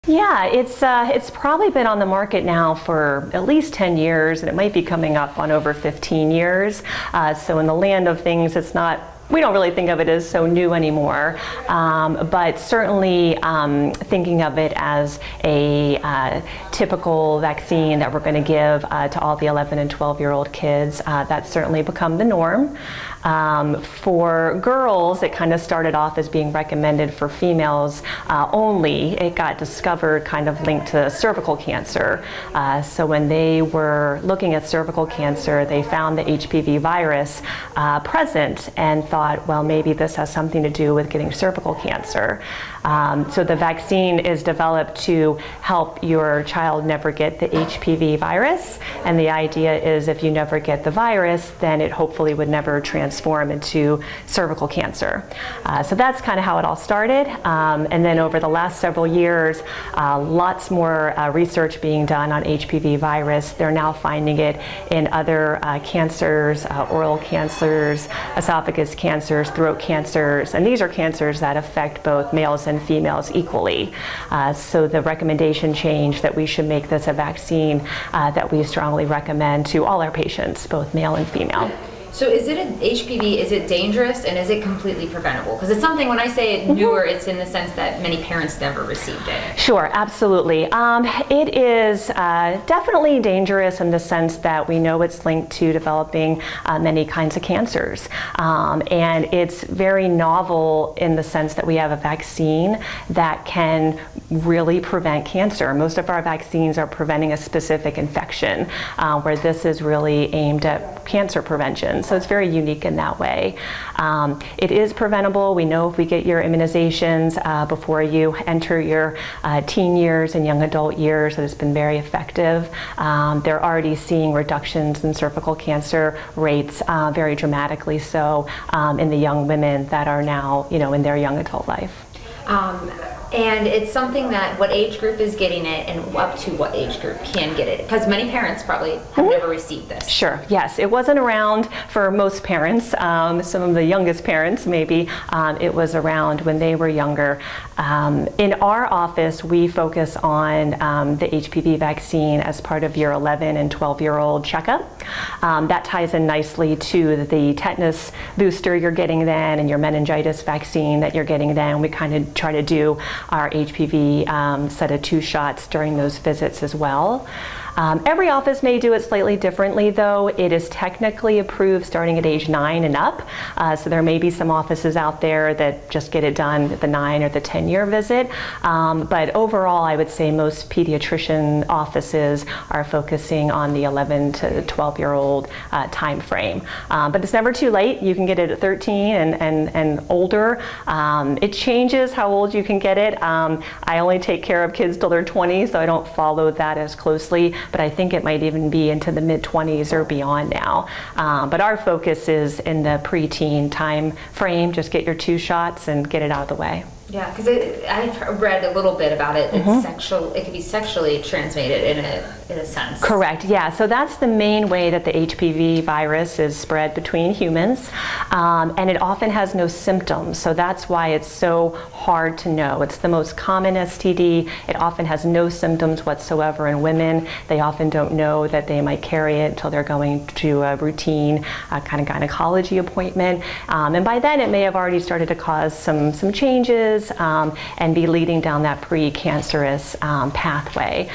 Yeah, it's probably been on the market now for at least 10 years, and it might be coming up on over 15 years. So in the land of things, we don't really think of it as so new anymore, but certainly thinking of it as a typical vaccine that we're going to give to all the 11 and 12-year-old kids, that's certainly become the norm. For girls, it kind of started off as being recommended for females only. It got discovered kind of linked to cervical cancer. So when they were looking at cervical cancer, they found the HPV virus present and thought, well, maybe this has something to do with getting cervical cancer. So the vaccine is developed to help your child never get the HPV virus, and the idea is if you never get the virus, then it hopefully would never transform into cervical cancer. So that's kind of how it all started, and then over the last several years, lots more research being done on HPV virus. They're now finding it in other cancers, oral cancers, esophagus cancers, throat cancers, and these are cancers that affect both males and females equally. So the recommendation changed that we should make this a vaccine that we strongly recommend to all our patients, both male and female. So is it an HPV, is it dangerous, and is it completely preventable? Because it's something, when I say it newer, it's in the sense that many parents never received it. Sure, absolutely. It is definitely dangerous in the sense that we know it's linked to developing many kinds of cancers. And it's very novel in the sense that we have a vaccine that can really prevent cancer. Most of our vaccines are preventing a specific infection, where this is really aimed at cancer prevention. So it's very unique in that way. It is preventable. We know if we get your immunizations before you enter your teen years and young adult years, that it's been very effective. They're already seeing reductions in cervical cancer rates, very dramatically so, in the young women that are now, in their young adult life. And it's something that what age group is getting it and up to what age group can get it? Because many parents probably have never received this. Sure, yes. It wasn't around for most parents. Some of the youngest parents, maybe, it was around when they were younger. In our office, we focus on the HPV vaccine as part of your 11 and 12-year-old checkup. That ties in nicely to the tetanus booster you're getting then and your meningitis vaccine that you're getting then. We kind of try to do our HPV set of 2 shots during those visits as well. Every office may do it slightly differently, though. It is technically approved starting at age 9 and up. So there may be some offices out there that just get it done at the 9 or the 10-year visit. But overall, I would say most pediatrician offices are focusing on the 11 to 12-year-old time frame. But it's never too late. You can get it at 13 and older. It changes how old you can get it. I only take care of kids till they're 20, so I don't follow that as closely. But I think it might even be into the mid-20s or beyond now. But our focus is in the preteen time frame. Just get your 2 shots and get it out of the way. Yeah, because I've read a little bit about it. It's it can be sexually transmitted in a sense. Correct, yeah. So that's the main way that the HPV virus is spread between humans. And it often has no symptoms. So that's why it's so hard to know. It's the most common STD. It often has no symptoms whatsoever in women. They often don't know that they might carry it until they're going to a routine kind of gynecology appointment. And by then it may have already started to cause some changes and be leading down that precancerous pathway.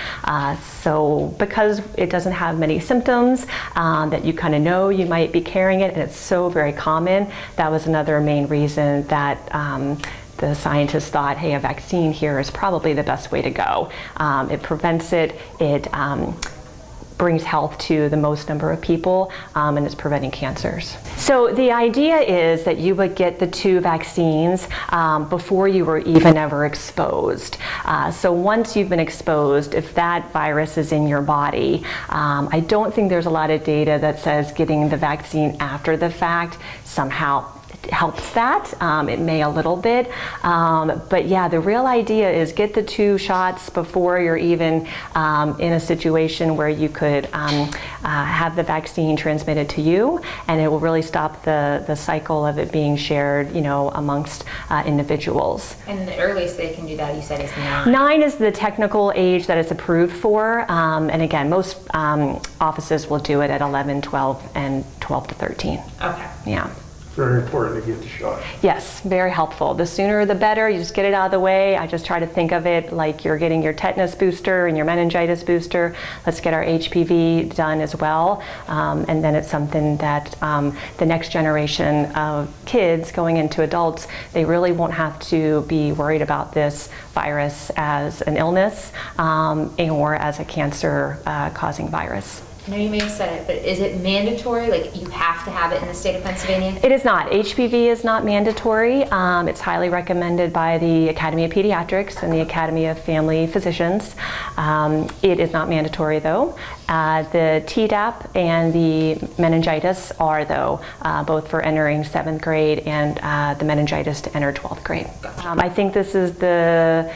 So because it doesn't have many symptoms that you kind of know you might be carrying it, and it's so very common, that was another main reason that the scientists thought, hey, a vaccine here is probably the best way to go. It prevents it, it brings health to the most number of people, and it's preventing cancers. So the idea is that you would get the 2 vaccines before you were even ever exposed. So once you've been exposed, if that virus is in your body, I don't think there's a lot of data that says getting the vaccine after the fact somehow helps that. It may a little bit, but yeah, the real idea is get the 2 shots before you're even in a situation where you could have the vaccine transmitted to you, and it will really stop the cycle of it being shared, amongst individuals. And the earliest they can do that, you said, is 9. 9 is the technical age that it's approved for, and again, most offices will do it at 11, 12, and 12 to 13. Okay. Yeah. Very important to get the shot. Yes, very helpful. The sooner the better. You just get it out of the way. I just try to think of it like you're getting your tetanus booster and your meningitis booster. Let's get our HPV done as well. And then it's something that the next generation of kids going into adults, they really won't have to be worried about this virus as an illness or as a cancer causing virus. I know you may have said it, but is it mandatory? Like, you have to have it in the state of Pennsylvania? It is not. HPV is not mandatory. It's highly recommended by the Academy of Pediatrics and the Academy of Family Physicians. It is not mandatory, though. The Tdap and the meningitis are, though, both for entering 7th grade and the meningitis to enter 12th grade. I think this is the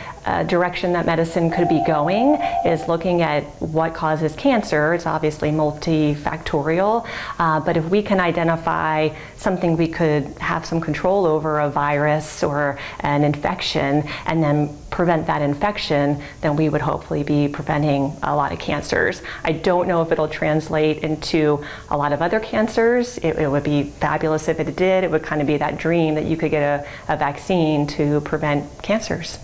direction that medicine could be going, is looking at what causes cancer. It's obviously multifactorial, but if we can identify something we could have some control over, a virus or an infection, and then prevent that infection, then we would hopefully be preventing a lot of cancers. I don't know if it'll translate into a lot of other cancers. It would be fabulous if it did. It would kind of be that dream that you could get a vaccine to prevent cancers.